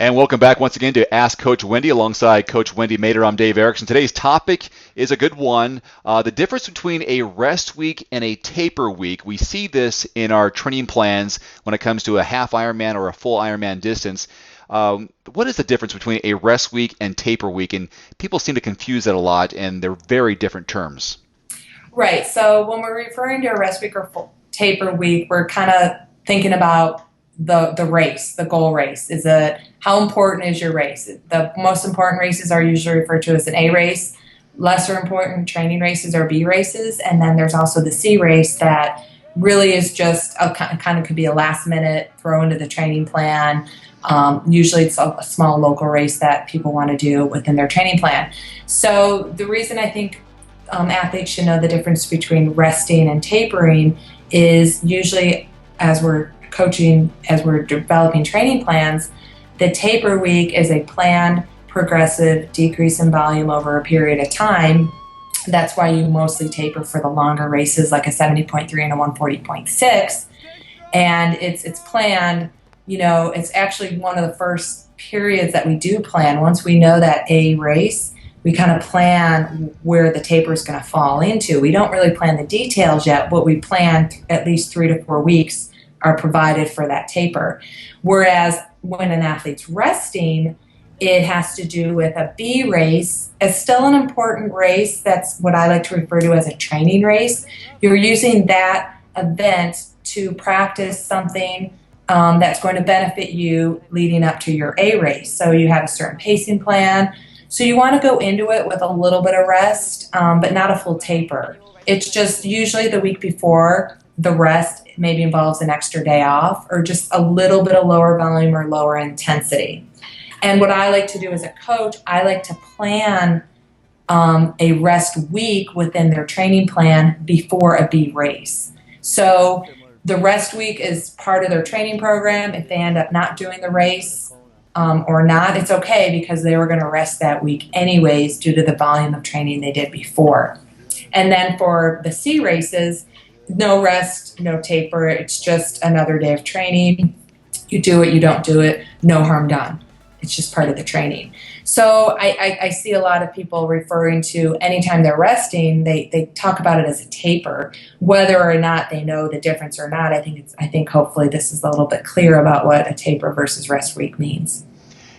And welcome back once again to Ask Coach Wendy alongside Coach Wendy Mader. I'm Dave Erickson. Today's topic is a good one. The difference between a rest week and a taper week. We see this in our training plans when it comes to a half Ironman or a full Ironman distance. What is the difference between a rest week and taper week? And people seem to confuse that a lot, and they're very different terms. Right. So when we're referring to a rest week or full taper week, we're kind of thinking about the race, the goal race. Is it how important is your race? The most important races are usually referred to as an A race. Lesser important training races are B races, and then there's also the C race that really is just kind of could be a last minute throw into the training plan. Usually it's a small local race that people want to do within their training plan. So the reason I think athletes should know the difference between resting and tapering is usually as we're coaching, as we're developing training plans, the taper week is a planned progressive decrease in volume over a period of time. That's why you mostly taper for the longer races like a 70.3 and a 140.6. And it's planned, it's actually one of the first periods that we do plan. Once we know that a race, we kind of plan where the taper is going to fall into. We don't really plan the details yet, but we plan at least 3 to 4 weeks are provided for that taper. Whereas when an athlete's resting, it has to do with a B race. It's still an important race. That's what I like to refer to as a training race. You're using that event to practice something that's going to benefit you leading up to your A race. So you have a certain pacing plan. So you want to go into it with a little bit of rest, but not a full taper. It's just usually the week before the rest maybe involves an extra day off or just a little bit of lower volume or lower intensity. And what I like to do as a coach, I like to plan a rest week within their training plan before a B race. So the rest week is part of their training program. If they end up not doing the race or not, it's okay because they were going to rest that week anyways due to the volume of training they did before. And then for the C races, no rest, no taper. It's just another day of training. You do it, you don't do it, no harm done. It's just part of the training. So I see a lot of people referring to anytime they're resting, they talk about it as a taper. Whether or not they know the difference or not, I think hopefully this is a little bit clear about what a taper versus rest week means.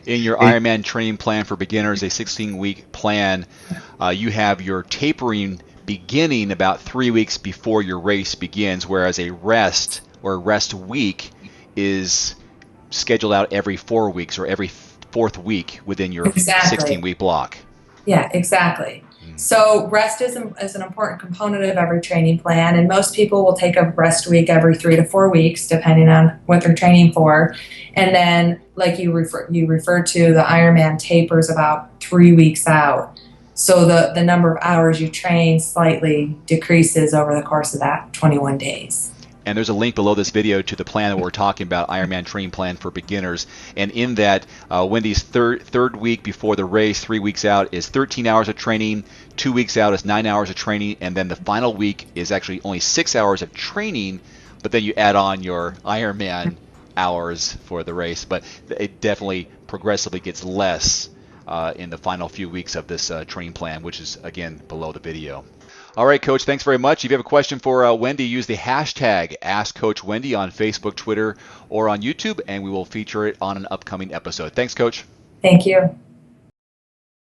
In your Ironman training plan for beginners, a 16-week plan, you have your tapering beginning about 3 weeks before your race begins, whereas a rest or rest week is scheduled out every 4 weeks or every fourth week within your 16-week block. Yeah, exactly. So rest is an important component of every training plan, and most people will take a rest week every 3 to 4 weeks, depending on what they're training for. And then, like you referred to, the Ironman tapers about 3 weeks out. So the number of hours you train slightly decreases over the course of that 21 days. And there's a link below this video to the plan that we're talking about, Ironman training plan for beginners. And in that, Wendy's third week before the race, 3 weeks out, is 13 hours of training. 2 weeks out is 9 hours of training. And then the final week is actually only 6 hours of training, but then you add on your Ironman hours for the race. But it definitely progressively gets less in the final few weeks of this training plan, which is, again, below the video. All right, Coach, thanks very much. If you have a question for Wendy, use the hashtag AskCoachWendy on Facebook, Twitter, or on YouTube, and we will feature it on an upcoming episode. Thanks, Coach. Thank you.